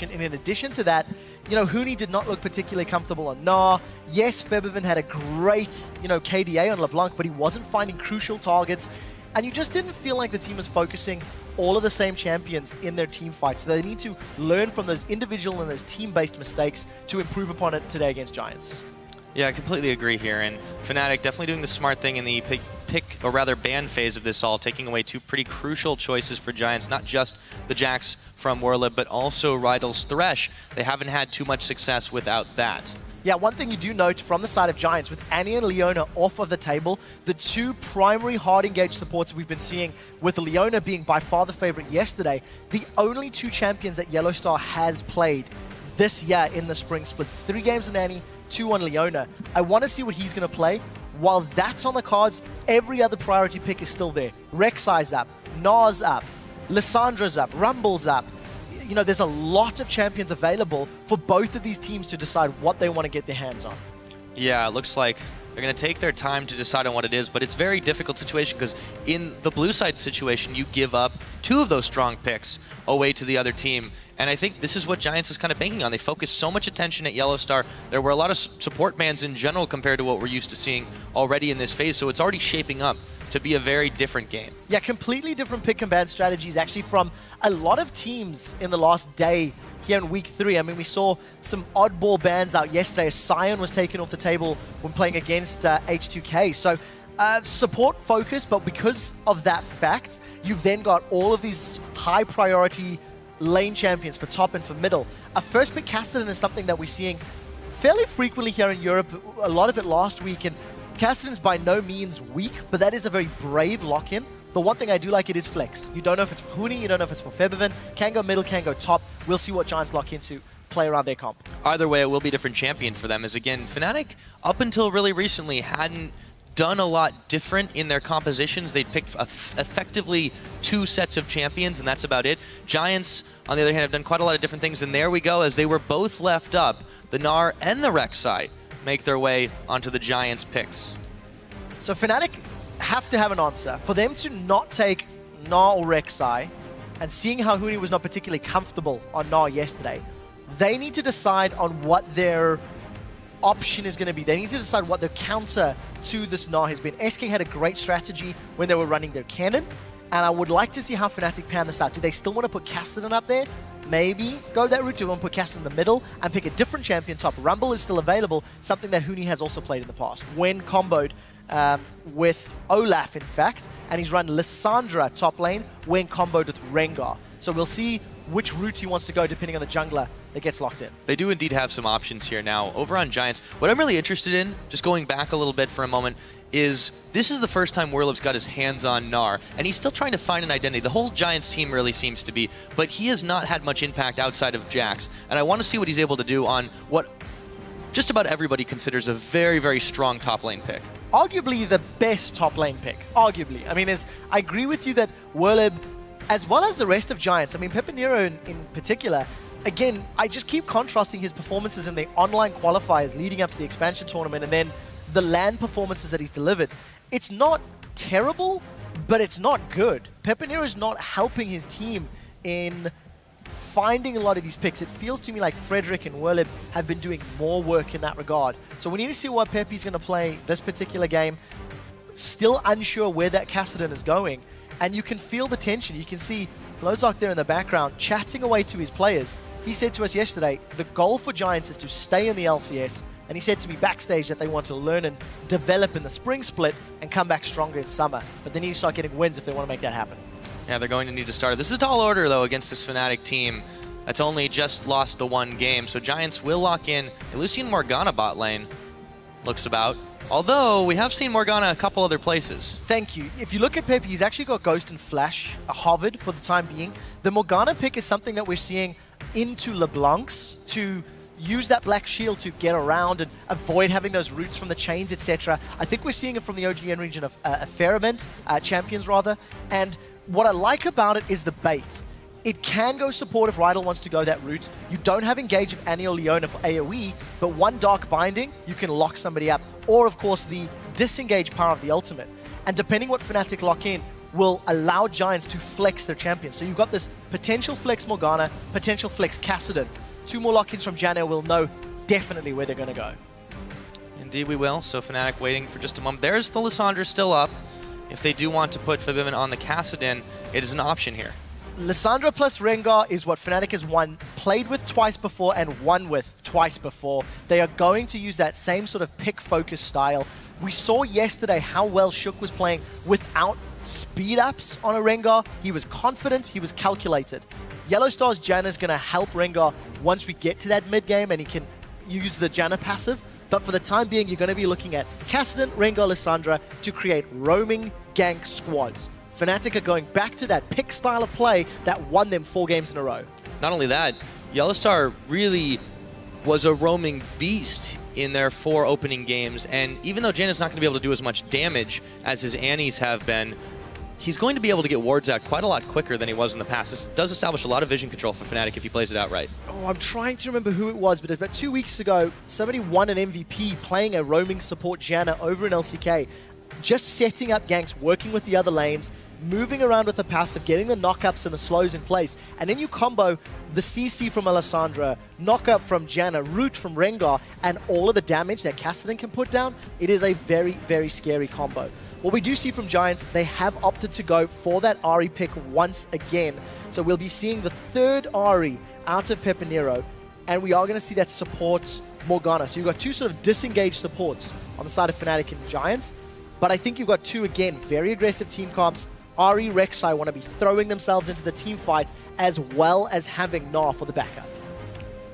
And in addition to that, you know, Huni did not look particularly comfortable on Gnar. Yes, Febiven had a great, you know, KDA on LeBlanc, but he wasn't finding crucial targets. And you just didn't feel like the team was focusing all of the same champions in their team fights. So they need to learn from those individual and those team-based mistakes to improve upon it today against Giants. Yeah, I completely agree here, and Fnatic definitely doing the smart thing in the pick or rather ban phase of this all, taking away two pretty crucial choices for Giants, not just the Jax from Werlyb, but also Rydle's Thresh. They haven't had too much success without that. Yeah, one thing you do note from the side of Giants, with Annie and Leona off of the table, the two primary hard-engaged supports we've been seeing, with Leona being by far the favorite yesterday, the only two champions that YellowStar has played this year in the spring split. 3 games on Annie, 2 on Leona. I want to see what he's going to play. While that's on the cards, every other priority pick is still there. Rek'Sai's up, Gnar's up, Lissandra's up, Rumble's up. You know, there's a lot of champions available for both of these teams to decide what they want to get their hands on. Yeah, it looks like they're going to take their time to decide on what it is, but it's a very difficult situation because in the blue side situation, you give up 2 of those strong picks away to the other team. And I think this is what Giants is kind of banking on. They focus so much attention at YellowStar. There were a lot of support bans in general compared to what we're used to seeing already in this phase, so it's already shaping up to be a very different game. Yeah, completely different pick and ban strategies actually from a lot of teams in the last day here in week 3. I mean, we saw some oddball bans out yesterday. Sion was taken off the table when playing against H2K. So support focus, but because of that fact, you've then got all of these high priority lane champions for top and for middle. A first pick Kassadin is something that we're seeing fairly frequently here in Europe, a lot of it last week, and Kassadin's by no means weak, but that is a very brave lock-in. The one thing I do like, it is flex. You don't know if it's for Huni, you don't know if it's for Febiven. Can go middle, can go top. We'll see what Giants lock into, play around their comp. Either way, it will be a different champion for them, as again, Fnatic, up until really recently, hadn't done a lot different in their compositions. They'd picked effectively 2 sets of champions, and that's about it. Giants, on the other hand, have done quite a lot of different things, and there we go, as they were both left up, the Gnar and the Rek'Sai make their way onto the Giants' picks. So Fnatic have to have an answer. For them to not take Gnar or Rek'Sai, and seeing how Huni was not particularly comfortable on Gnar yesterday, they need to decide on what their option is going to be. They need to decide what their counter to this Gnar has been. SK had a great strategy when they were running their cannon, and I would like to see how Fnatic pan this out. Do they still want to put Kassadin up there? Maybe go that route. Do they want to put Kassadin in the middle and pick a different champion top? Rumble is still available, something that Huni has also played in the past when comboed with Olaf, in fact, and he's run Lissandra top lane when comboed with Rengar. So we'll see which route he wants to go depending on the jungler that gets locked in. They do indeed have some options here now. Over on Giants, what I'm really interested in, just going back a little bit for a moment, is this is the first time Werlyb's got his hands on Gnar, and he's still trying to find an identity. The whole Giants team really seems to be, but he has not had much impact outside of Jax, and I want to see what he's able to do on what just about everybody considers a very, very strong top lane pick. Arguably the best top lane pick, arguably. I mean, I agree with you that Werlyb, as well as the rest of Giants, I mean, Pepinero in particular, again, I just keep contrasting his performances in the online qualifiers leading up to the expansion tournament and then the LAN performances that he's delivered. It's not terrible, but it's not good. Pepinero is not helping his team in finding a lot of these picks. It feels to me like Frederick and Werlyb have been doing more work in that regard. So we need to see what Pepe's going to play this particular game. Still unsure where that Kassadin is going. And you can feel the tension. You can see Lozak there in the background chatting away to his players. He said to us yesterday, the goal for Giants is to stay in the LCS. And he said to me backstage that they want to learn and develop in the spring split and come back stronger in summer. But they need to start getting wins if they want to make that happen. Yeah, they're going to need to start. This is a tall order, though, against this Fnatic team that's only just lost the 1 game. So Giants will lock in a Lucian Morgana bot lane, looks about. Although, we have seen Morgana a couple other places. Thank you. If you look at Pepe, he's actually got Ghost and Flash, a hovered for the time being. The Morgana pick is something that we're seeing into LeBlanc's to use that black shield to get around and avoid having those roots from the chains, etc. I think we're seeing it from the OGN region of a fair event, champions rather. And what I like about it is the bait. It can go support if Rydle wants to go that route. You don't have engage of Annie or Leona for AoE, but 1 Dark Binding, you can lock somebody up. Or, of course, the disengage power of the ultimate. And depending what Fnatic lock in, will allow Giants to flex their champions. So you've got this potential flex Morgana, potential flex Kassadin. 2 more lock-ins from Janna will know definitely where they're going to go. Indeed we will. So Fnatic waiting for just a moment. There's the Lissandra still up. If they do want to put Febiven on the Kassadin, it is an option here. Lissandra plus Rengar is what Fnatic has played with twice before and won with twice before. They are going to use that same sort of pick-focus style. We saw yesterday how well Shook was playing without speed-ups on a Rengar. He was confident, he was calculated. YellowStar's Janna is going to help Rengar once we get to that mid-game and he can use the Janna passive. But for the time being, you're going to be looking at Kassadin, Rengar, Lissandra to create roaming gank squads. Fnatic are going back to that pick style of play that won them 4 games in a row. Not only that, YellowStar really was a roaming beast in their 4 opening games, and even though Janna's not going to be able to do as much damage as his Annies have been, he's going to be able to get wards out quite a lot quicker than he was in the past. This does establish a lot of vision control for Fnatic if he plays it out right. Oh, I'm trying to remember who it was, but about 2 weeks ago, somebody won an MVP playing a roaming support Janna over in LCK, just setting up ganks, working with the other lanes, moving around with the passive, getting the knockups and the slows in place, and then you combo the CC from Lissandra, knockup from Janna, root from Rengar, and all of the damage that Kassadin can put down. It is a very, very scary combo. What we do see from Giants, they have opted to go for that Ahri pick once again. So we'll be seeing the 3rd Ahri out of Pepinero, and we are going to see that support Morgana. So you've got 2 sort of disengaged supports on the side of Fnatic and Giants, but I think you've got 2, again, very aggressive team comps. Ahri, Rek'Sai want to be throwing themselves into the team fight as well as having Gnar for the backup.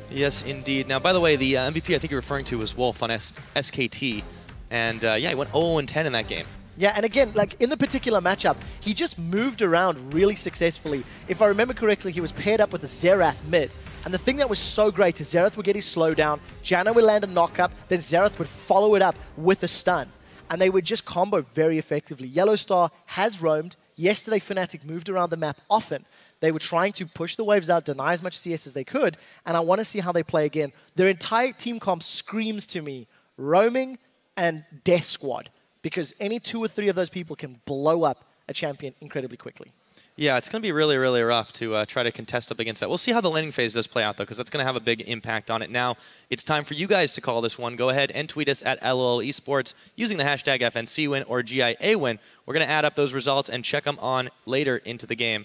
Yes, indeed. Now, by the way, the MVP I think you're referring to was Wolf on SKT, and yeah, he went 0-10 in that game. Yeah, and again, like in the particular matchup, he just moved around really successfully. If I remember correctly, he was paired up with a Xerath mid. And the thing that was so great is Xerath would get his slowdown, Janna would land a knockup, then Xerath would follow it up with a stun. And they would just combo very effectively. YellowStar has roamed. Yesterday, Fnatic moved around the map often. They were trying to push the waves out, deny as much CS as they could, and I want to see how they play again. Their entire team comp screams to me roaming and death squad, because any 2 or 3 of those people can blow up a champion incredibly quickly. Yeah, it's going to be really, really rough to try to contest up against that. We'll see how the laning phase does play out, though, because that's going to have a big impact on it. Now, it's time for you guys to call this one. Go ahead and tweet us at LOL Esports using the hashtag FNCWin or GIA win. We're going to add up those results and check them on later into the game.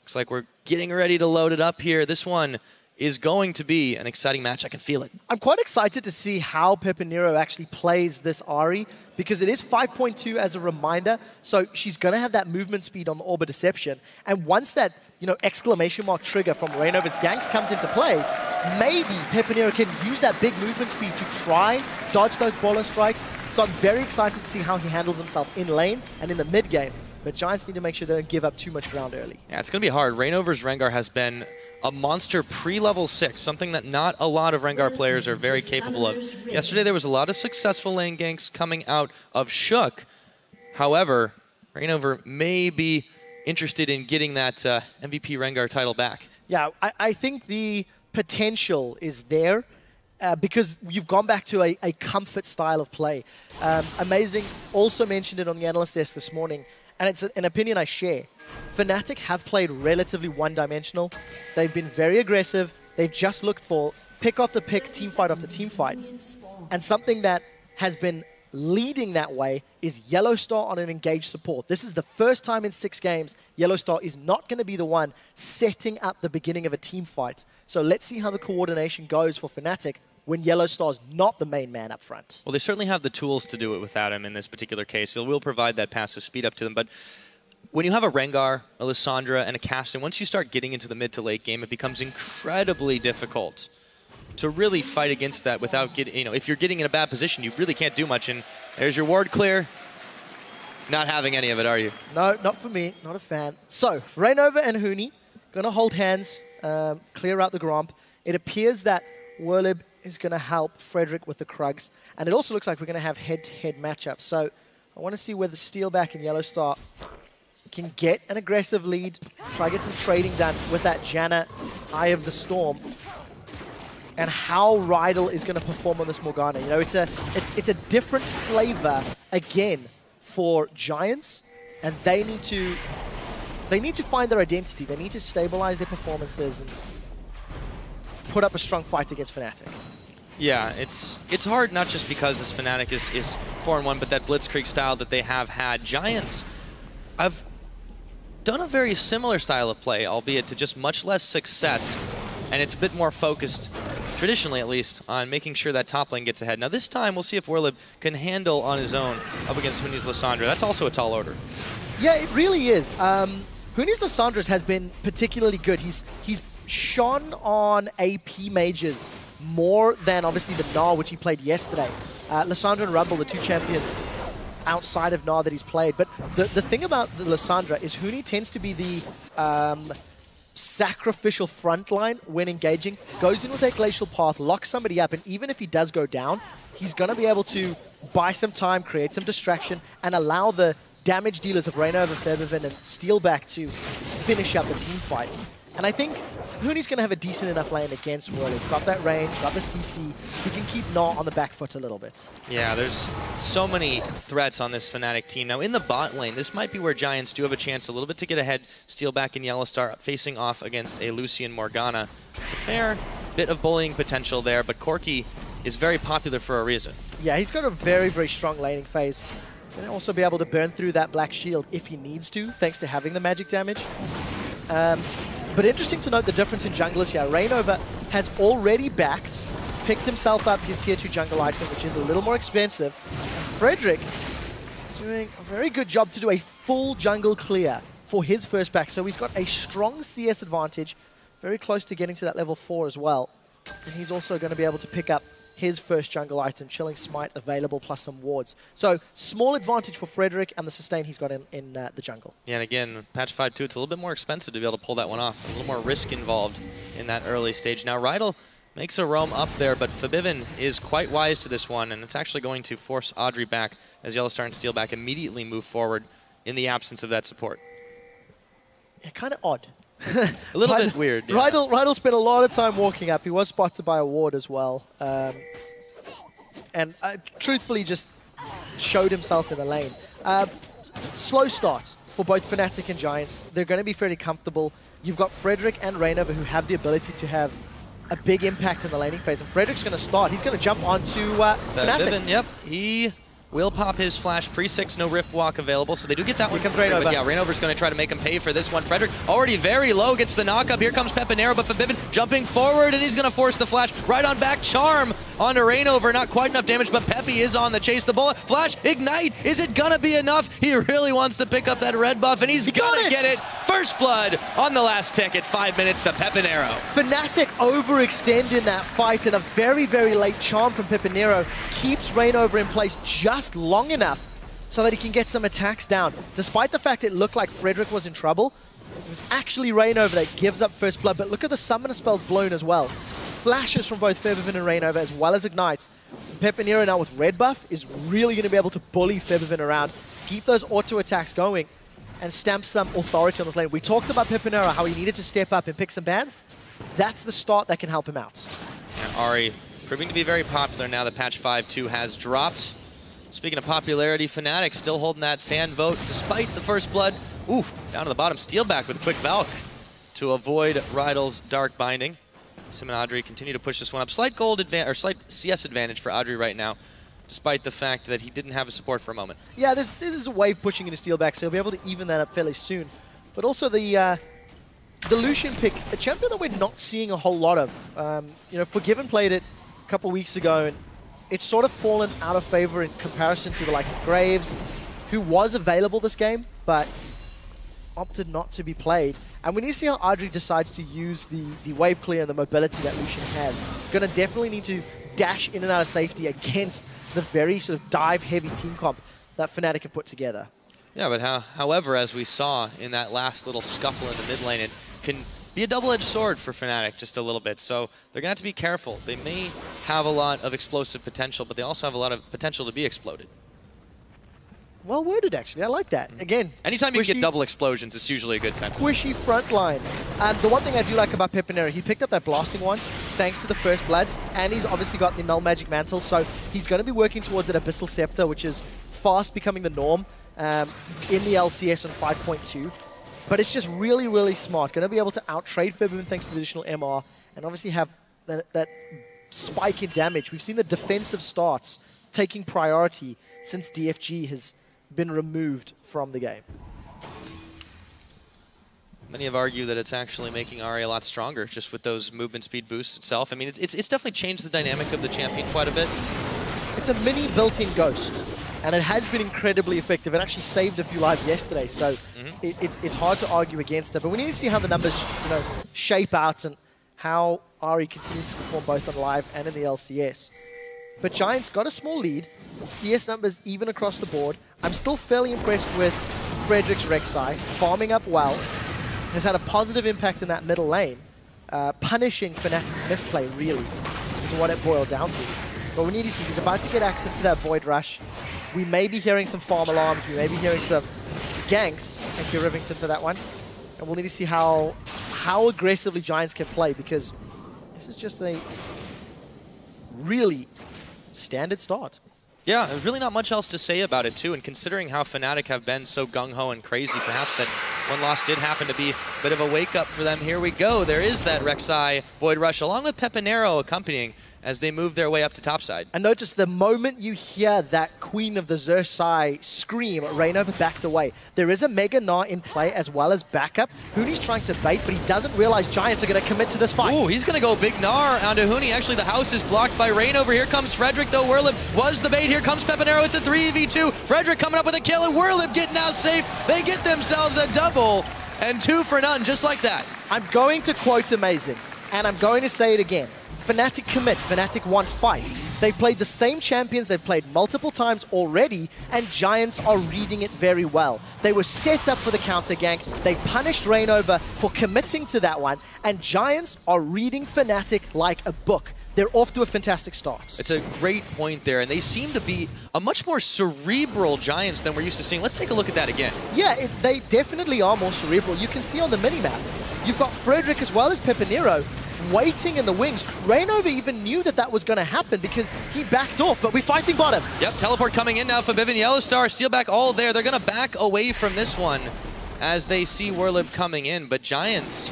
Looks like we're getting ready to load it up here. This one is going to be an exciting match. I can feel it. I'm quite excited to see how Pepinero actually plays this Ahri, because it is 5.2 as a reminder, so she's going to have that movement speed on the Orb of Deception. And once that, exclamation mark trigger from Reignover's ganks comes into play, maybe Pepinero can use that big movement speed to try dodge those baller strikes. So I'm very excited to see how he handles himself in lane and in the mid game. But Giants need to make sure they don't give up too much ground early. Yeah, it's going to be hard. Reignover's Rengar has been a monster pre-level 6, something that not a lot of Rengar players are very capable of. Yesterday there was a lot of successful lane ganks coming out of Shook. However, Reignover may be interested in getting that MVP Rengar title back. Yeah, I think the potential is there. Because you've gone back to a comfort style of play. Amazing also mentioned it on the analyst desk this morning, and it's an opinion I share. Fnatic have played relatively one-dimensional. They've been very aggressive. They've just looked for pick after pick, team fight after team fight. And something that has been leading that way is YellowStar on an engaged support. This is the first time in 6 games YellowStar is not going to be the one setting up the beginning of a team fight. So let's see how the coordination goes for Fnatic when YellowStar's not the main man up front. Well, they certainly have the tools to do it without him in this particular case. It will provide that passive speed up to them. But when you have a Rengar, a Lissandra, and a Kassadin, once you start getting into the mid to late game, it becomes incredibly difficult to really fight against that without getting, if you're getting in a bad position, you really can't do much. And there's your ward clear. Not having any of it, are you? No, not for me. Not a fan. So, Reignover and Huni going to hold hands, clear out the Gromp. It appears that Werlyb is going to help Frederick with the Krugs. And it also looks like we're going to have head-to-head matchups. So I want to see whether Steelback and YellowStar can get an aggressive lead, try to get some trading done with that Janna Eye of the Storm, and how Rydle is going to perform on this Morgana. It's a different flavor, again, for Giants. and they need to find their identity. They need to stabilize their performances and put up a strong fight against Fnatic. Yeah, it's hard not just because this Fnatic is 4-1, but that Blitzkrieg style that they have had. Giants have done a very similar style of play, albeit to just much less success, and it's a bit more focused, traditionally at least, on making sure that top lane gets ahead. Now this time, we'll see if Werlyb can handle on his own up against Huni's Lissandra. That's also a tall order. Yeah, it really is. Huni's Lissandra has been particularly good. He's shone on AP mages more than obviously the Gnar, which he played yesterday. Lissandra and Rydle, the two champions outside of Gnar that he's played. But the thing about the Lissandra is Huni tends to be the sacrificial frontline when engaging. Goes in with a glacial path, locks somebody up, and even if he does go down, he's going to be able to buy some time, create some distraction, and allow the damage dealers of Reignover, Febiven, and Steelback to finish up the team fight. And I think Huni's going to have a decent enough lane against Werlyb. Got that range, got the CC. He can keep Gnar on the back foot a little bit. Yeah, there's so many threats on this Fnatic team. Now, in the bot lane, this might be where Giants do have a chance a little bit to get ahead. Steelback and YellowStar facing off against a Lucian Morgana. It's a fair bit of bullying potential there, but Corki is very popular for a reason. Yeah, he's got a very, very strong laning phase. He'll also be able to burn through that black shield if he needs to, thanks to having the magic damage. But interesting to note the difference in junglers here. Reignover has already picked himself up his tier 2 jungle item, which is a little more expensive. And Frederick doing a very good job to do a full jungle clear for his first back. So he's got a strong CS advantage, very close to getting to that level 4 as well. And he's also going to be able to pick up his first jungle item, Chilling Smite available, plus some wards. So small advantage for Frederick and the sustain he's got in the jungle. Yeah, and again, patch 5.2, it's a little bit more expensive to be able to pull that one off. A little more risk involved in that early stage. Now Rydle makes a roam up there, but Febiven is quite wise to this one, and it's actually going to force Adryh back as YellowStar and Steelback immediately move forward in the absence of that support. Yeah, kind of odd. A little bit weird. Yeah. Rydle spent a lot of time walking up. He was spotted by a ward as well. And truthfully just showed himself in the lane. Slow start for both Fnatic and Giants. They're going to be fairly comfortable. You've got Frederick and Reignover who have the ability to have a big impact in the laning phase. And Frederick's going to start. He's going to jump onto Fnatic. Yep, he will pop his flash. Pre-6, no Rift Walk available, so they do get that one. Here comes Reignover. But yeah, Reignover's going to try to make him pay for this one. Frederick already very low, gets the knock up. Here comes Pepinero, but Febiven jumping forward, and he's going to force the flash right on back. Charm onto Reignover. Not quite enough damage, but Peppy is on the chase. The bullet. Flash, ignite. Is it going to be enough? He really wants to pick up that red buff, and he's going to get it. First blood on the last tick at 5 minutes to Pepinero. Fnatic overextend in that fight, and a very, very late charm from Pepinero keeps Reignover in place just long enough so that he can get some attacks down. Despite the fact it looked like Frederick was in trouble, it was actually Reignover that gives up first blood. But look at the summoner spells blown as well. Flashes from both Febiven and Reignover as well as ignites. Pepinero now with red buff is really going to be able to bully Febiven around, keep those auto attacks going, and stamp some authority on this lane. We talked about Pepinero, how he needed to step up and pick some bans. That's the start that can help him out. And Ahri proving to be very popular now that patch 5.2 has dropped. Speaking of popularity, Fnatic still holding that fan vote despite the first blood. Ooh, down to the bottom. Steelback with a quick Valk to avoid Rydle's Dark Binding. Sim and Adryh continue to push this one up. Slight gold advantage, or slight CS advantage for Adryh right now, despite the fact that he didn't have a support for a moment. Yeah, this is a wave pushing into Steelback, so he'll be able to even that up fairly soon. But also the Lucian pick, a champion that we're not seeing a whole lot of. You know, Forgiven played it a couple weeks ago, and it's sort of fallen out of favor in comparison to the likes of Graves, who was available this game, but opted not to be played. And we need to see how Adryh decides to use the wave clear and the mobility that Lucian has. Going to definitely need to dash in and out of safety against the very sort of dive-heavy team comp that Fnatic have put together. Yeah, but however, as we saw in that last little scuffle in the mid lane, it can be a double-edged sword for Fnatic just a little bit. So they're going to have to be careful. They may have a lot of explosive potential, but they also have a lot of potential to be exploded. Well worded, actually. I like that. Again, anytime you can get double explosions, it's usually a good sign. Squishy front line. The one thing I do like about Pepinero, he picked up that blasting one thanks to the first blood, and he's obviously got the null magic mantle, so he's going to be working towards that abyssal scepter, which is fast becoming the norm. in the LCS on 5.2. But it's just really, really smart. Going to be able to out-trade Febiven thanks to the additional MR, and obviously have that spike in damage. We've seen the defensive starts taking priority since DFG has been removed from the game. Many have argued that it's actually making Ahri a lot stronger just with those movement speed boosts itself. I mean, it's definitely changed the dynamic of the champion quite a bit. It's a mini built-in ghost, and it has been incredibly effective. It actually saved a few lives yesterday, so it's hard to argue against it. But we need to see how the numbers shape out and how Ahri continues to perform both on live and in the LCS. But Giants got a small lead. CS numbers even across the board. I'm still fairly impressed with Frederick's Rek'Sai, farming up well. Has had a positive impact in that middle lane, punishing Fnatic's misplay, really, to what it boiled down to. But we need to see, he's about to get access to that Void Rush. We may be hearing some farm alarms, we may be hearing some ganks. Thank you, Rivington, for that one. And we'll need to see how aggressively Giants can play, because this is just a really standard start. Yeah, there's really not much else to say about it, too. And considering how Fnatic have been so gung-ho and crazy, perhaps that one loss did happen to be a bit of a wake-up for them. Here we go. There is that Rek'Sai Void Rush, along with Pepinero accompanying as they move their way up to topside. And notice the moment you hear that Queen of the Xerxai scream, Reignover backed away. There is a Mega Gnar in play as well as backup. Huni's trying to bait, but he doesn't realize Giants are going to commit to this fight. Ooh, he's going to go big Gnar onto Huni. Actually, the house is blocked by Reignover. Here comes Frederick, though. Werlyb was the bait. Here comes Pepinero. It's a 3v2. Frederick coming up with a kill, and Werlyb getting out safe. They get themselves a double, and 2 for none, just like that. I'm going to quote Amazing, and I'm going to say it again. Fnatic commit, Fnatic want fight. They've played the same champions, they've played multiple times already, and Giants are reading it very well. They were set up for the counter gank, they punished Reignover for committing to that one, and Giants are reading Fnatic like a book. They're off to a fantastic start. It's a great point there, and they seem to be a much more cerebral Giants than we're used to seeing. Let's take a look at that again. Yeah, they definitely are more cerebral. You can see on the minimap, you've got Frederick as well as Pepinero waiting in the wings. Reignover even knew that was going to happen because he backed off, but we're fighting bottom. Yep, teleport coming in now for Febiven, YellowStar, Steelback all there. They're going to back away from this one as they see Werlyb coming in, but Giants,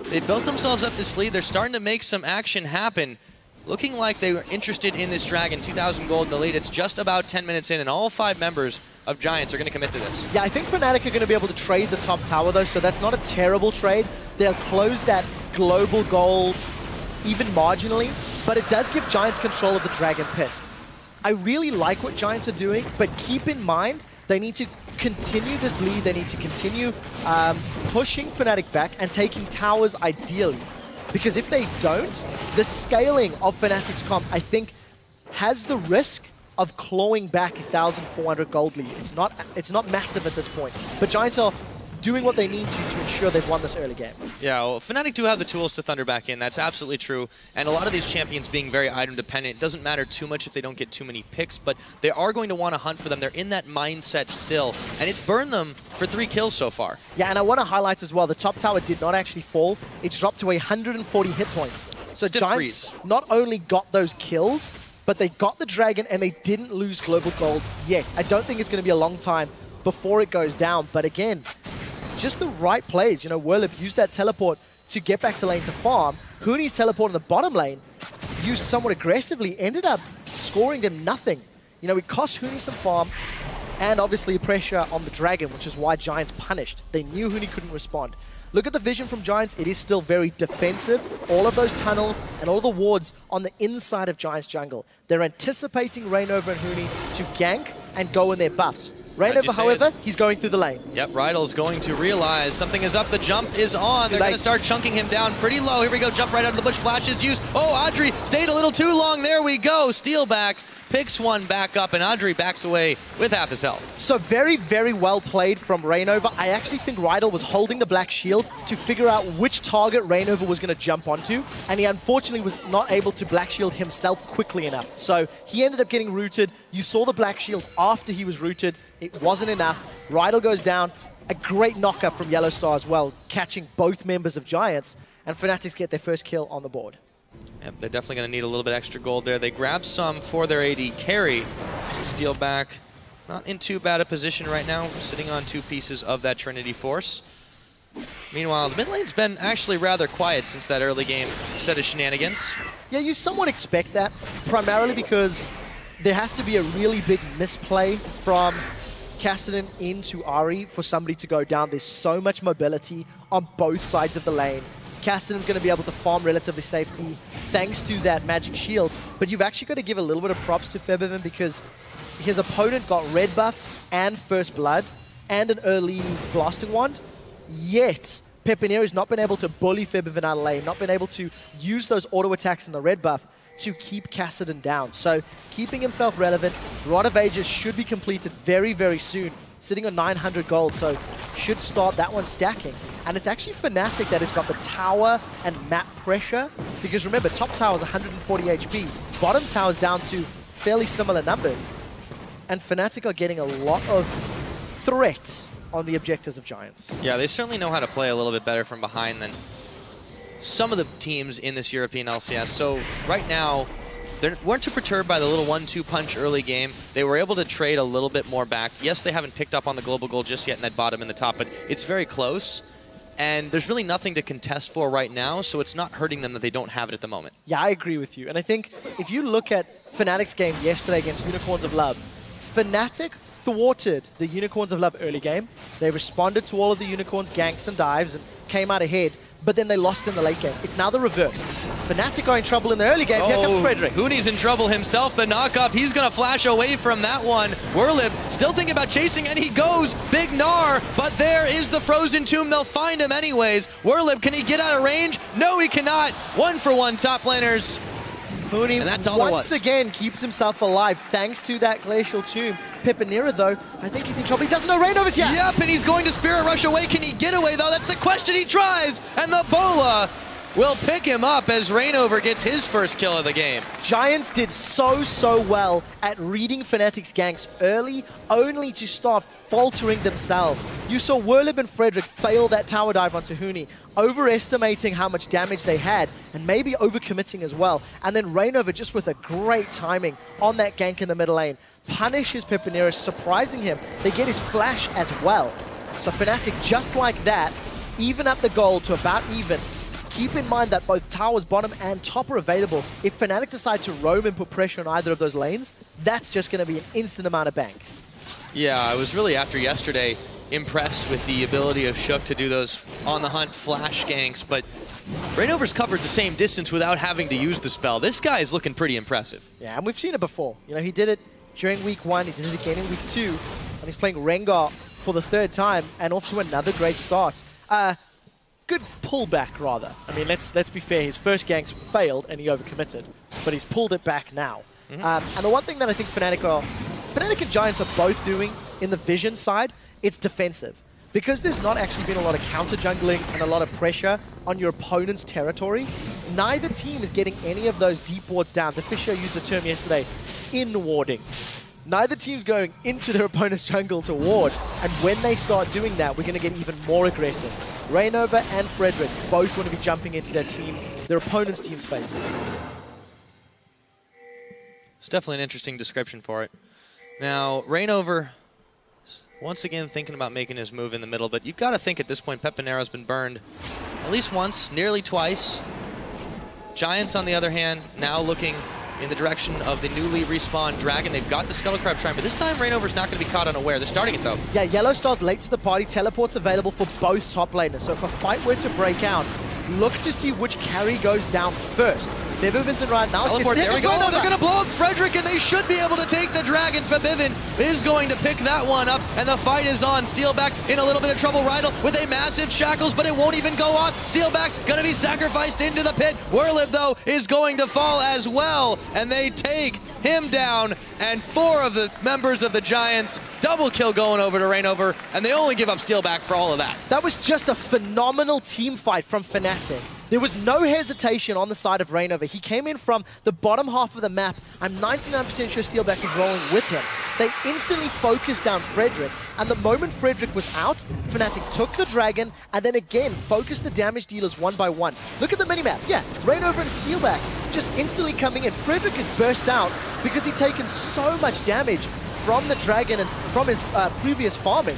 they built themselves up this lead. They're starting to make some action happen. Looking like they were interested in this Dragon, 2,000 gold in the lead. It's just about 10 minutes in, and all 5 members of Giants are going to commit to this. Yeah, I think Fnatic are going to be able to trade the top tower, though, so that's not a terrible trade. They'll close that global gold even marginally, but it does give Giants control of the Dragon Pit. I really like what Giants are doing, but keep in mind, they need to continue this lead. They need to continue pushing Fnatic back and taking towers ideally. Because if they don't, the scaling of Fnatic's comp, I think, has the risk of clawing back 1,400 gold lead. It's not massive at this point. But Giants are doing what they need to ensure they've won this early game. Yeah, well, Fnatic do have the tools to thunder back in. That's absolutely true. And a lot of these champions being very item dependent, it doesn't matter too much if they don't get too many picks, but they are going to want to hunt for them. They're in that mindset still. And it's burned them for 3 kills so far. Yeah, and I want to highlight as well, the top tower did not actually fall. It's dropped to 140 hit points. So Giants not only got those kills, but they got the Dragon and they didn't lose global gold yet. I don't think it's going to be a long time before it goes down. But again, just the right plays. You know, Werlyb used that teleport to get back to lane to farm. Huni's teleport in the bottom lane, used somewhat aggressively, ended up scoring them nothing. You know, it cost Huni some farm and obviously pressure on the Dragon, which is why Giants punished. They knew Huni couldn't respond. Look at the vision from Giants. It is still very defensive. All of those tunnels and all the wards on the inside of Giants jungle. They're anticipating Reignover and Huni to gank and go in their buffs. Reignover, however, he's going through the lane. Yep, Rydle's going to realize something is up. The jump is on. They're going to start chunking him down pretty low. Here we go. Jump right out of the bush. Flash is used. Oh, Adryh stayed a little too long. There we go. Steelback picks one back up, and Adryh backs away with half his health. So very, very well played from Reignover. I actually think Rydle was holding the black shield to figure out which target Reignover was going to jump onto, and he unfortunately was not able to black shield himself quickly enough. So he ended up getting rooted. You saw the black shield after he was rooted. It wasn't enough. Rydle goes down. A great knockup from YellowStar as well, catching both members of Giants, and Fnatic get their first kill on the board. Yep, they're definitely going to need a little bit extra gold there. They grab some for their AD carry. Steelback not in too bad a position right now, sitting on 2 pieces of that Trinity Force. Meanwhile, the mid lane's been actually rather quiet since that early game set of shenanigans. Yeah, you somewhat expect that, primarily because there has to be a really big misplay from Kassadin into Ahri for somebody to go down. There's so much mobility on both sides of the lane. Kassadin's going to be able to farm relatively safely thanks to that magic shield, but you've actually got to give a little bit of props to Febiven because his opponent got red buff and first blood and an early blasting wand, yet Pepinero's not been able to bully Febiven out of lane, not been able to use those auto attacks in the red buff to keep Kassadin down. So keeping himself relevant, Rod of Ages should be completed very, very soon, sitting on 900 gold, so should start that one stacking. And it's actually Fnatic that has got the tower and map pressure, because remember, top tower is 140 HP, bottom tower is down to fairly similar numbers, and Fnatic are getting a lot of threat on the objectives of Giants. Yeah, they certainly know how to play a little bit better from behind than some of the teams in this European LCS. So right now, they weren't too perturbed by the little 1-2 punch early game. They were able to trade a little bit more back. Yes, they haven't picked up on the global goal just yet in that bottom and the top, but it's very close. And there's really nothing to contest for right now, so it's not hurting them that they don't have it at the moment. Yeah, I agree with you. And I think if you look at Fnatic's game yesterday against Unicorns of Love, Fnatic thwarted the Unicorns of Love early game. They responded to all of the Unicorns' ganks and dives and came out ahead, but then they lost in the late game. It's now the reverse. Fnatic are in trouble in the early game. Here comes Frederick. Huni's in trouble himself. The knock-up, he's going to flash away from that one. Werlyb still thinking about chasing, and he goes. Big Gnar, but there is the Frozen Tomb. They'll find him anyways. Werlyb, can he get out of range? No, he cannot. 1-for-1 top laners. Huni and that's all once again keeps himself alive thanks to that Glacial Tomb. Pepinero, though, I think he's in trouble. He doesn't know Reignover's here. Yep, and he's going to Spirit Rush away. Can he get away, though? That's the question. He tries, and the Bola will pick him up as Reignover gets his first kill of the game. Giants did so well at reading Fnatic's ganks early, only to start faltering themselves. You saw Werlyb and Frederick fail that tower dive onto Huni, overestimating how much damage they had, and maybe overcommitting as well. And then Reignover, just with a great timing on that gank in the middle lane, punishes Pepinero, surprising him. They get his flash as well. So Fnatic, just like that, even up the gold to about even. Keep in mind that both towers, bottom and top are available. If Fnatic decide to roam and put pressure on either of those lanes, that's just going to be an instant amount of bank. Yeah, I was really, after yesterday, impressed with the ability of Shook to do those on-the-hunt flash ganks, but Reignover's covered the same distance without having to use the spell. This guy is looking pretty impressive. Yeah, and we've seen it before. You know, he did it during week 1, he did it again in week 2, and he's playing Rengar for the 3rd time, and off to another great start. Good pullback, rather. I mean, let's be fair. His first ganks failed, and he overcommitted, but he's pulled it back now. And the one thing that I think Fnatic and Giants are both doing in the vision side, it's defensive. Because there's not actually been a lot of counter jungling and a lot of pressure on your opponent's territory, neither team is getting any of those deep wards down. DeFisher used the term yesterday, in-warding. Neither team's going into their opponent's jungle to ward, and when they start doing that, we're going to get even more aggressive. Reignover and Frederick both want to be jumping into their opponent's team's faces. It's definitely an interesting description for it. Now, Reignover, once again thinking about making his move in the middle, but you've got to think at this point Pepinero's been burned at least once, nearly twice. Giants, on the other hand, now looking in the direction of the newly respawned Dragon. They've got the Scuttle Crab Shrine, but this time Reignover's not going to be caught unaware. They're starting it, though. Yeah, YellowStar's late to the party. Teleport's available for both top laners. So if a fight were to break out, look to see which carry goes down first. Febiven's in right now. Teleport, there we go. Oh, they're going to blow up Frederick, and they should be able to take the Dragon. Febiven is going to pick that one up, and the fight is on. Steelback in a little bit of trouble. Rydle with a massive shackles, but it won't even go off. Steelback going to be sacrificed into the pit. Werlyb, though, is going to fall as well, and they take him down, and 4 of the members of the Giants, double kill going over to Reignover, and they only give up Steelback for all of that. That was just a phenomenal team fight from Fnatic. There was no hesitation on the side of Reignover. He came in from the bottom half of the map. I'm 99% sure Steelback is rolling with him. They instantly focused down Frederick, and the moment Frederick was out, Fnatic took the Dragon, and then again focused the damage dealers one by one. Look at the minimap. Yeah, Reignover and Steelback just instantly coming in. Frederick is burst out because he'd taken so much damage from the Dragon and from his previous farming.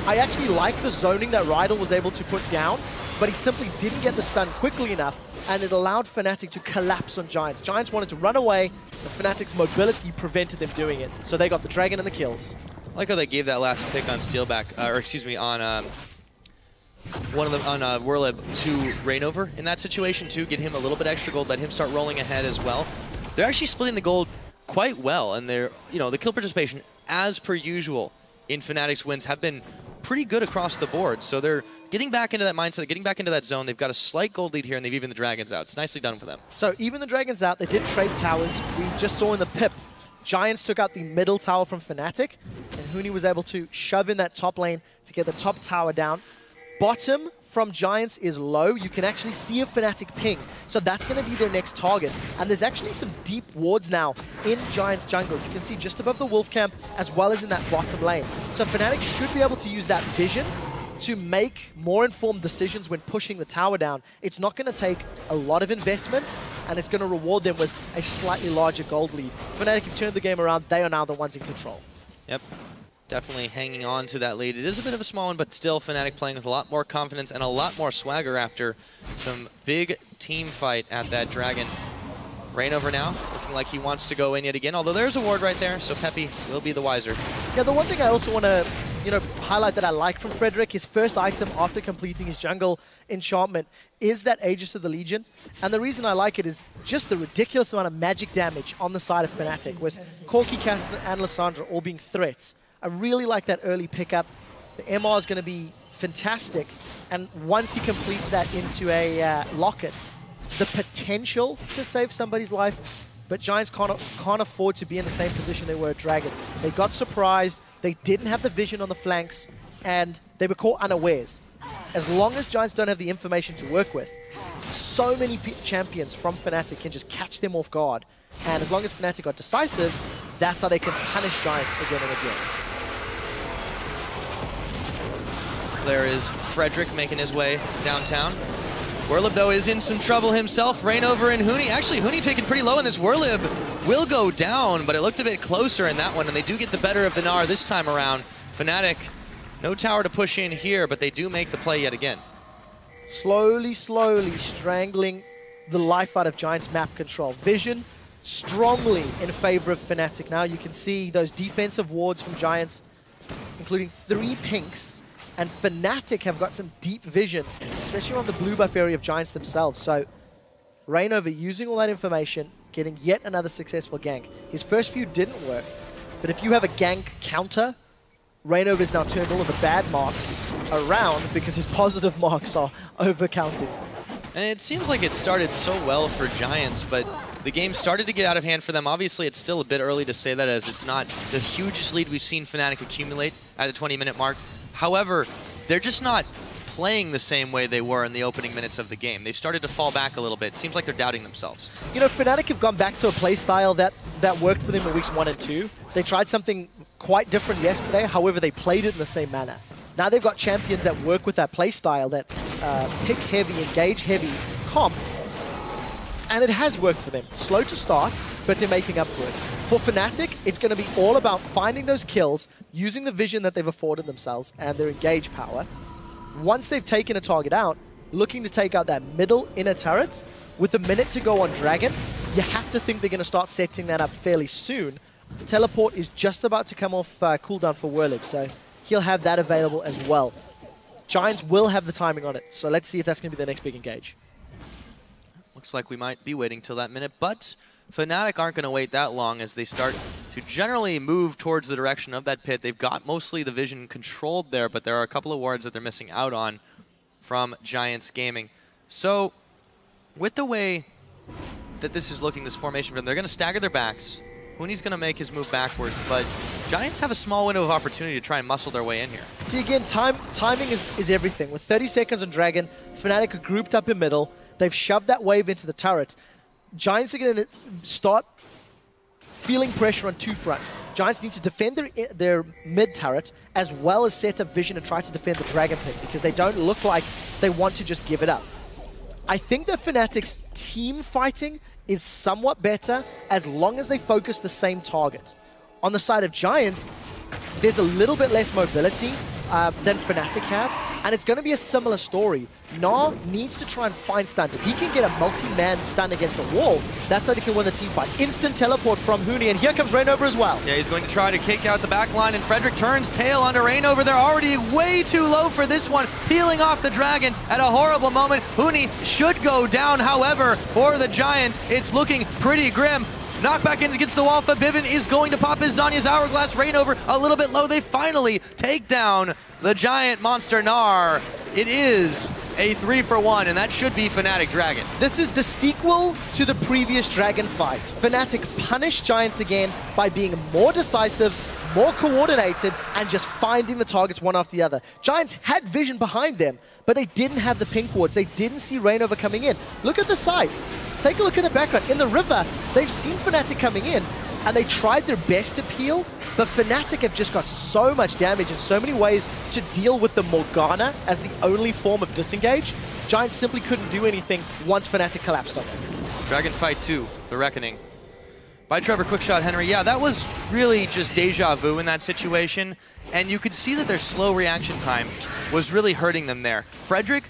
I actually like the zoning that Rydle was able to put down, but he simply didn't get the stun quickly enough, and it allowed Fnatic to collapse on Giants. Giants wanted to run away, but Fnatic's mobility prevented them doing it, so they got the Dragon and the kills. I like how they gave that last pick on Steelback, or excuse me, on one of them on Werlyb to Reignover in that situation too, get him a little bit extra gold, let him start rolling ahead as well. They're actually splitting the gold quite well, and they're, you know, the kill participation as per usual in Fnatic's wins have been pretty good across the board. So they're getting back into that mindset, getting back into that zone. They've got a slight gold lead here, and they've even the Dragons out. It's nicely done for them. So even the Dragons out, they did trade towers. We just saw in the pip, Giants took out the middle tower from Fnatic, and Huni was able to shove in that top lane to get the top tower down. Bottom from Giants is low. You can actually see a Fnatic ping, so that's going to be their next target. And there's actually some deep wards now in Giants jungle. You can see just above the Wolf camp, as well as in that bottom lane. So Fnatic should be able to use that vision to make more informed decisions when pushing the tower down. It's not going to take a lot of investment, and it's going to reward them with a slightly larger gold lead. Fnatic have turned the game around. They are now the ones in control. Yep. Definitely hanging on to that lead. It is a bit of a small one, but still Fnatic playing with a lot more confidence and a lot more swagger after some big team fight at that Dragon. Reignover now, looking like he wants to go in yet again, although there's a ward right there, so Peppy will be the wiser. Yeah, the one thing I also want to highlight that I like from Frederick, his first item after completing his jungle enchantment is that Aegis of the Legion. And the reason I like it is just the ridiculous amount of magic damage on the side of Fnatic, with Corki, Kassadin, and Lissandra all being threats. I really like that early pickup. The MR is going to be fantastic. And once he completes that into a locket, the potential to save somebody's life, but Giants can't afford to be in the same position they were at Dragon. They got surprised, they didn't have the vision on the flanks, and they were caught unawares. As long as Giants don't have the information to work with, so many champions from Fnatic can just catch them off guard. And as long as Fnatic are decisive, that's how they can punish Giants again and again. There is Frederick making his way downtown. Werlyb, though, is in some trouble himself. Reignover and Huni. Actually, Huni taken pretty low in this. Werlyb will go down, but it looked a bit closer in that one, and they do get the better of the Gnar this time around. Fnatic, no tower to push in here, but they do make the play yet again. Slowly strangling the life out of Giants' map control. Vision strongly in favor of Fnatic. Now you can see those defensive wards from Giants, including 3 pinks. And Fnatic have got some deep vision, especially on the blue buff area of Giants themselves. So Reignover using all that information, getting yet another successful gank. His first few didn't work, but if you have a gank counter, Reignover has now turned all of the bad marks around because his positive marks are overcounted. And it seems like it started so well for Giants, but the game started to get out of hand for them. Obviously, it's still a bit early to say that, as it's not the hugest lead we've seen Fnatic accumulate at the 20-minute mark. However, they're just not playing the same way they were in the opening minutes of the game. They've started to fall back a little bit. It seems like they're doubting themselves. You know, Fnatic have gone back to a play style that worked for them in weeks 1 and 2. They tried something quite different yesterday, however, they played it in the same manner. Now they've got champions that work with that play style, that pick heavy, engage heavy comp, and it has worked for them. Slow to start, but they're making up for it. For Fnatic, it's going to be all about finding those kills, using the vision that they've afforded themselves and their engage power. Once they've taken a target out, looking to take out that middle inner turret, with a minute to go on Dragon, you have to think they're going to start setting that up fairly soon. The teleport is just about to come off cooldown for Werlyb, so he'll have that available as well. Giants will have the timing on it, so let's see if that's going to be the next big engage. Looks like we might be waiting till that minute, but Fnatic aren't going to wait that long as they start to generally move towards the direction of that pit. They've got mostly the vision controlled there, but there are a couple of wards that they're missing out on from Giants Gaming. So with the way that this is looking, this formation for them, they're going to stagger their backs. Huni's going to make his move backwards, but Giants have a small window of opportunity to try and muscle their way in here. See, again, timing is everything. With 30 seconds on Dragon, Fnatic are grouped up in middle. They've shoved that wave into the turret. Giants are going to start feeling pressure on 2 fronts. Giants need to defend their mid turret, as well as set up vision and try to defend the Dragon pit, because they don't look like they want to just give it up. I think that Fnatic's team fighting is somewhat better as long as they focus the same target. On the side of Giants, there's a little bit less mobility than Fnatic have, and it's going to be a similar story. Gnar needs to try and find stuns. If he can get a multi-man stun against a wall, that's how they can win the team fight. Instant teleport from Huni, and here comes Reignover as well. Yeah, he's going to try to kick out the back line, and Frederick turns tail onto Reignover. They're already way too low for this one, peeling off the dragon at a horrible moment. Huni should go down, however, for the Giants, it's looking pretty grim. Knockback in against the wall. Febiven is going to pop his Zanya's Hourglass. Reignover a little bit low. They finally take down the giant monster Gnar. It is a 3-for-1, and that should be Fnatic Dragon. This is the sequel to the previous Dragon fight. Fnatic punished Giants again by being more decisive, more coordinated, and just finding the targets one after the other. Giants had vision behind them, but they didn't have the pink wards. They didn't see Reignover coming in. Look at the sights. Take a look at the background. In the river, they've seen Fnatic coming in, and they tried their best to peel, but Fnatic have just got so much damage in so many ways to deal with the Morgana as the only form of disengage. Giants simply couldn't do anything once Fnatic collapsed on them. Dragon Fight 2, The Reckoning. By Trevor QuickShot Henry. Yeah, that was really just deja vu in that situation, and you could see that their slow reaction time was really hurting them there. Frederick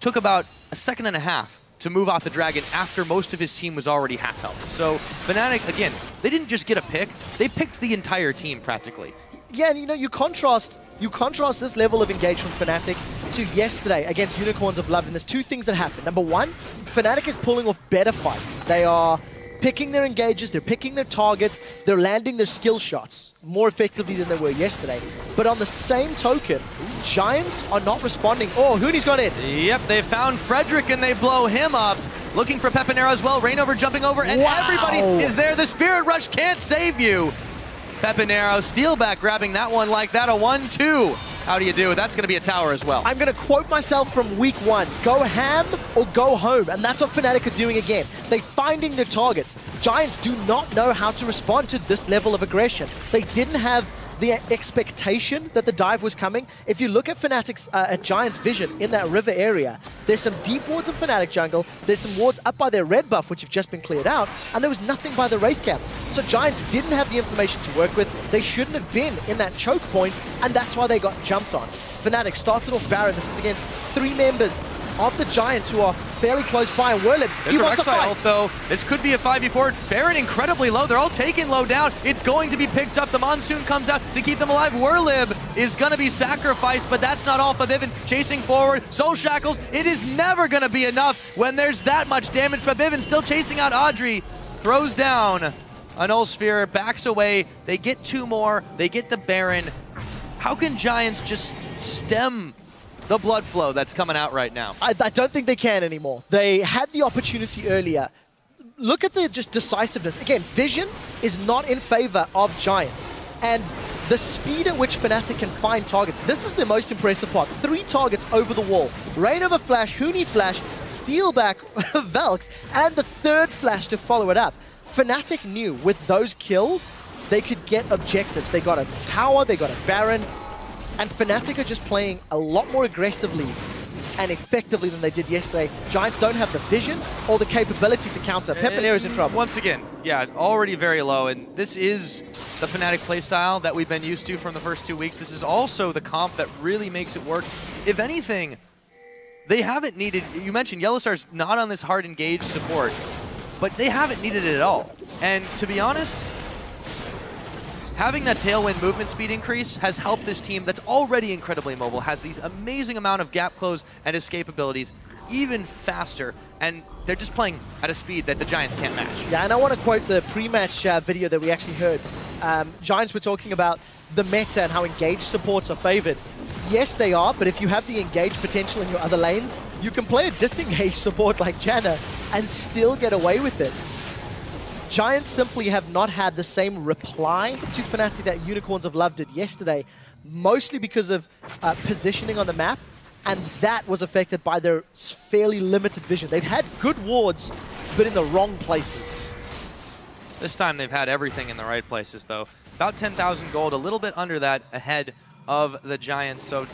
took about a second and a half to move off the dragon after most of his team was already half health. So Fnatic, again, they didn't just get a pick, they picked the entire team practically. Yeah, and you know, you contrast this level of engagement from Fnatic to yesterday against Unicorns of Love, and there's two things that happen. Number one, Fnatic is pulling off better fights. They are picking their engages, they're picking their targets, they're landing their skill shots more effectively than they were yesterday. But on the same token, Giants are not responding. Oh, Huni's gone in. Yep, they found Frederick and they blow him up. Looking for Pepinero as well. Reignover jumping over, and everybody is there. The Spirit Rush can't save you. Pepinero, Steelback grabbing that one like that, a 1-2. How do you do? That's going to be a tower as well. I'm going to quote myself from week 1. Go ham or go home. And that's what Fnatic are doing again. They're finding their targets. Giants do not know how to respond to this level of aggression. They didn't have the expectation that the dive was coming. If you look at Fnatic's, at Giants' vision in that river area, there's some deep wards in Fnatic jungle, there's some wards up by their red buff, which have just been cleared out, and there was nothing by the Wraith camp. So Giants didn't have the information to work with, they shouldn't have been in that choke point, and that's why they got jumped on. Fnatic started off Baron. This is against 3 members of the Giants who are fairly close by, and Werlyb, he wants to fight. Also, this could be a 5v4. Baron incredibly low. They're all taking low down. It's going to be picked up. The Monsoon comes out to keep them alive. Werlyb is going to be sacrificed, but that's not all. Febiven chasing forward. Soul Shackles. It is never going to be enough when there's that much damage. Febiven still chasing out Adryh. Throws down a Null Sphere, backs away. They get 2 more. They get the Baron. How can Giants just stem the blood flow that's coming out right now? I don't think they can anymore. They had the opportunity earlier. Look at the just decisiveness. Again, vision is not in favor of Giants. And the speed at which Fnatic can find targets, this is the most impressive part. 3 targets over the wall. Reignover flash, Huni flash, Steelback, Velx, and the 3rd flash to follow it up. Fnatic knew with those kills, they could get objectives. They got a tower, they got a Baron, and Fnatic are just playing a lot more aggressively and effectively than they did yesterday. Giants don't have the vision or the capability to counter. Pepinero's in trouble. Once again, yeah, already very low, and this is the Fnatic playstyle that we've been used to from the first 2 weeks. This is also the comp that really makes it work. If anything, they haven't needed, you mentioned YellowStar's not on this hard engaged support, but they haven't needed it at all. And to be honest, having that tailwind movement speed increase has helped this team that's already incredibly mobile, has these amazing amount of gap close and escape abilities, even faster, and they're just playing at a speed that the Giants can't match. Yeah, and I want to quote the pre-match video that we actually heard. Giants were talking about the meta and how engaged supports are favored. Yes, they are, but if you have the engaged potential in your other lanes, you can play a disengaged support like Janna and still get away with it. Giants simply have not had the same reply to Fnatic that Unicorns of Love did yesterday, mostly because of positioning on the map, and that was affected by their fairly limited vision. They've had good wards, but in the wrong places. This time they've had everything in the right places, though. About 10,000 gold, a little bit under that ahead of the Giants, so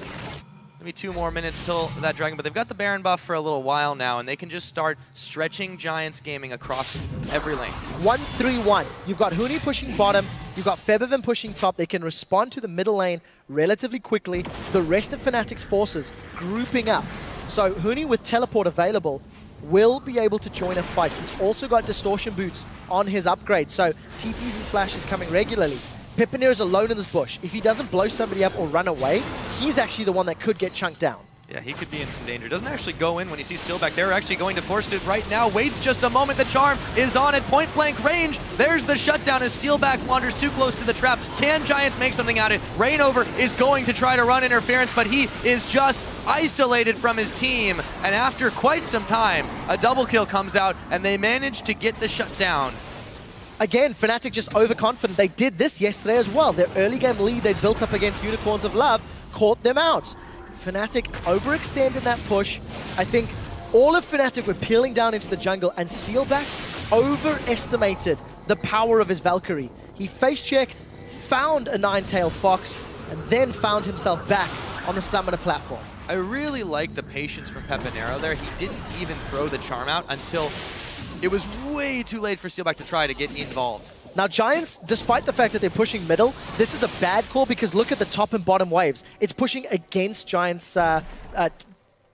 maybe 2 more minutes till that Dragon, but they've got the Baron buff for a little while now, and they can just start stretching Giants gaming across every lane. 1-3-1. You've got Huni pushing bottom, You've got Febiven pushing top. They can respond to the middle lane relatively quickly. The rest of Fnatic's forces grouping up. So Huni with teleport available will be able to join a fight. He's also got distortion boots on his upgrade, so TPs and flashes coming regularly. Pepinero's alone in this bush. If he doesn't blow somebody up or run away, he's actually the one that could get chunked down. Yeah, he could be in some danger. Doesn't actually go in when he sees Steelback. They're actually going to force it right now. Waits just a moment. The charm is on at point-blank range. There's the shutdown as Steelback wanders too close to the trap. Can Giants make something out of it? Reignover is going to try to run interference, but he is just isolated from his team. And after quite some time, a double kill comes out, and they manage to get the shutdown. Again, Fnatic just overconfident. They did this yesterday as well. Their early game lead they built up against Unicorns of Love caught them out. Fnatic overextended that push. I think all of Fnatic were peeling down into the jungle, and Steelback overestimated the power of his Valkyrie. He face-checked, found a nine-tailed fox, and then found himself back on the summoner platform. I really like the patience from Pepinero there. He didn't even throw the charm out until it was way too late for Steelback to try to get involved. Now Giants, despite the fact that they're pushing middle, this is a bad call because look at the top and bottom waves. It's pushing against Giants'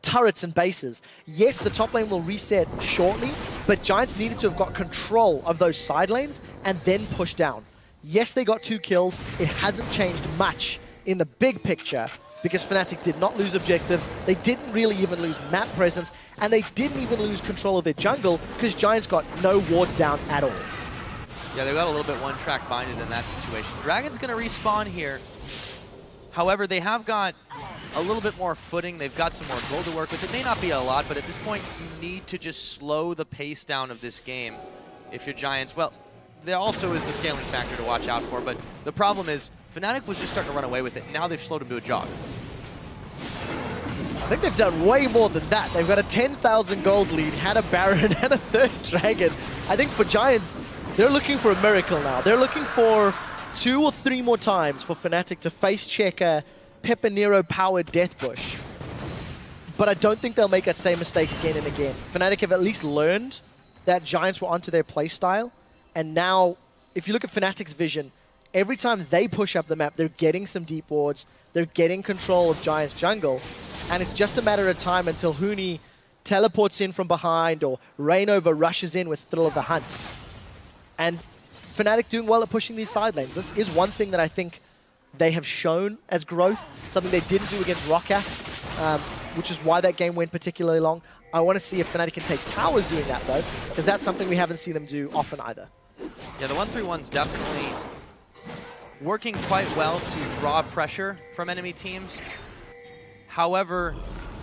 turrets and bases. Yes, the top lane will reset shortly, but Giants needed to have got control of those side lanes and then push down. Yes, they got 2 kills. It hasn't changed much in the big picture because Fnatic did not lose objectives. They didn't really even lose map presence, and they didn't even lose control of their jungle because Giants got no wards down at all. Yeah, they got a little bit one-track binded in that situation. Dragon's going to respawn here. However, they have got a little bit more footing. They've got some more gold to work with. It may not be a lot, but at this point, you need to just slow the pace down of this game if you're Giants. Well, there also is the scaling factor to watch out for, but the problem is Fnatic was just starting to run away with it. Now they've slowed him to a jog. I think they've done way more than that. They've got a 10,000 gold lead, had a Baron, and a 3rd Dragon. I think for Giants, they're looking for a miracle now. They're looking for 2 or 3 more times for Fnatic to face-check a Pepinero-powered Death Bush. But I don't think they'll make that same mistake again and again. Fnatic have at least learned that Giants were onto their playstyle. And now, if you look at Fnatic's vision, every time they push up the map, they're getting some deep wards. They're getting control of Giants' jungle. And it's just a matter of time until Huni teleports in from behind or Reignover rushes in with Thrill of the Hunt. And Fnatic doing well at pushing these side lanes. This is one thing that I think they have shown as growth, something they didn't do against Roccat, which is why that game went particularly long. I want to see if Fnatic can take towers doing that, though, because that's something we haven't seen them do often either. Yeah, the 1-3-1's definitely working quite well to draw pressure from enemy teams. However,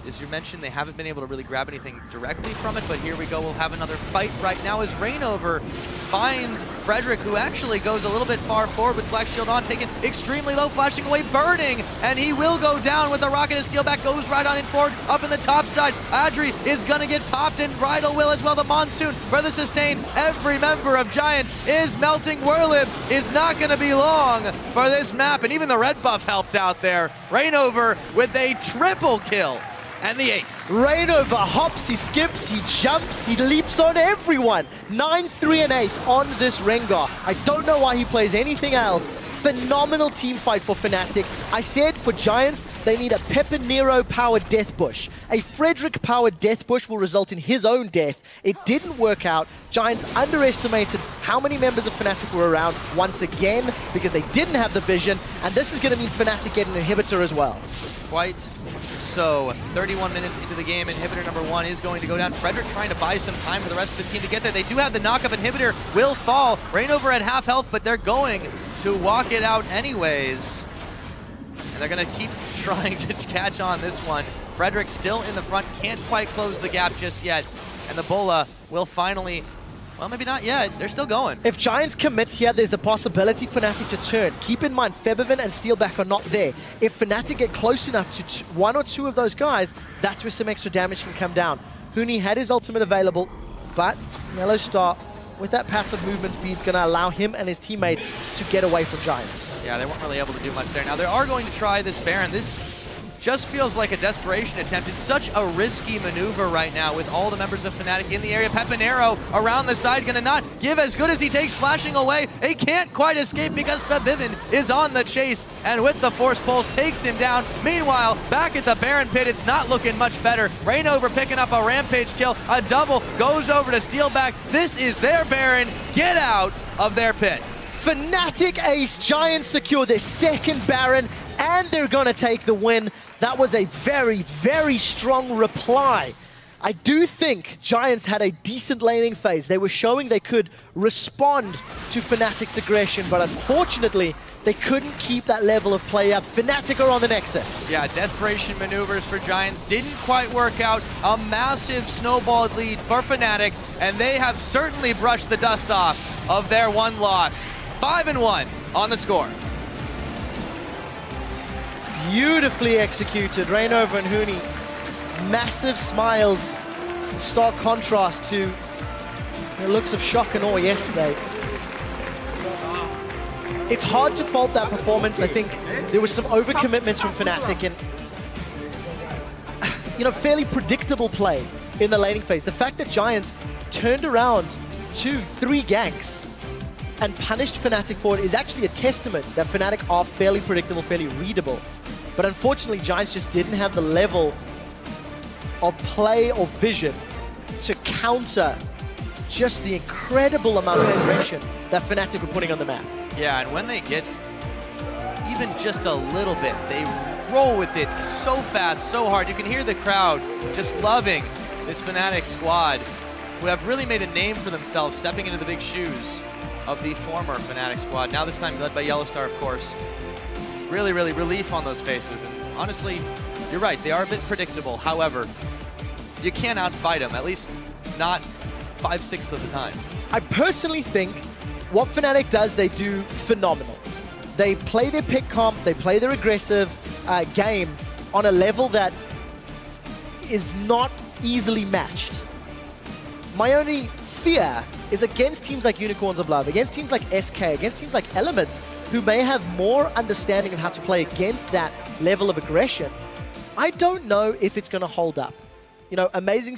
as you mentioned, they haven't been able to really grab anything directly from it, but here we go. We'll have another fight right now as Reignover finds Frederick, who actually goes a little bit far forward with Black Shield on, taken extremely low, flashing away, burning, and he will go down with the rocket as Steelback goes right on in forward, up in the top side. Adryh is going to get popped, and Rydle will as well. The Monsoon for the sustain. Every member of Giants is melting. Werlyb is not going to be long for this map, and even the red buff helped out there. Reignover with a triple kill. And the ace. Reignover hops, he skips, he jumps, he leaps on everyone. 9, 3, and 8 on this Rengar. I don't know why he plays anything else. Phenomenal team fight for Fnatic. I said for Giants, they need a Pepinero-powered Death Bush. A Frederick-powered Death Bush will result in his own death. It didn't work out. Giants underestimated how many members of Fnatic were around once again because they didn't have the vision, and this is going to mean Fnatic get an inhibitor as well. Quite so. 31 minutes into the game, inhibitor number 1 is going to go down. Frederick trying to buy some time for the rest of his team to get there. They do have the knock-up inhibitor, will fall. Reignover at half health, but they're going to walk it out anyways. And they're going to keep trying to catch on this one. Frederick still in the front, can't quite close the gap just yet. And the Bola will finally, well, maybe not yet. They're still going. If Giants commit here, there's the possibility Fnatic to turn. Keep in mind, Febiven and Steelback are not there. If Fnatic get close enough to 1 or 2 of those guys, that's where some extra damage can come down. Huni had his ultimate available, but YellowStar, with that passive movement speed, is going to allow him and his teammates to get away from Giants. Yeah, they weren't really able to do much there. Now, they are going to try this Baron. This just feels like a desperation attempt. It's such a risky maneuver right now with all the members of Fnatic in the area. Pepinero around the side, gonna not give as good as he takes, flashing away. He can't quite escape because Febiven is on the chase, and with the Force Pulse takes him down. Meanwhile, back at the Baron pit, it's not looking much better. Reignover picking up a Rampage kill, a double, goes over to Steelback. This is their Baron. Get out of their pit. Fnatic ace, Giants secure their second Baron, and they're gonna take the win. That was a very, very strong reply. I do think Giants had a decent laning phase. They were showing they could respond to Fnatic's aggression, but unfortunately, they couldn't keep that level of play up. Fnatic are on the Nexus. Yeah, desperation maneuvers for Giants didn't quite work out. A massive snowballed lead for Fnatic, and they have certainly brushed the dust off of their one loss. 5-1 on the score. Beautifully executed. Reignover and Huni. Massive smiles. Stark contrast to the looks of shock and awe yesterday. It's hard to fault that performance. I think there was some overcommitments from Fnatic and fairly predictable play in the laning phase. The fact that Giants turned around 2-3 ganks and punished Fnatic for it is actually a testament that Fnatic are fairly predictable, fairly readable. But unfortunately, Giants just didn't have the level of play or vision to counter just the incredible amount of aggression that Fnatic were putting on the map. Yeah, and when they get even just a little bit, they roll with it so fast, so hard. You can hear the crowd just loving this Fnatic squad, who have really made a name for themselves, stepping into the big shoes of the former Fnatic squad. Now this time led by YellowStar, of course. Really, really relief on those faces. And honestly, you're right, they are a bit predictable. However, you can't outfight them, at least not 5/6 of the time. I personally think what Fnatic does, they do phenomenal. They play their pick comp, they play their aggressive game on a level that is not easily matched. My only fear is against teams like Unicorns of Love, against teams like SK, against teams like Elements, who may have more understanding of how to play against that level of aggression. I don't know if it's going to hold up. Amazing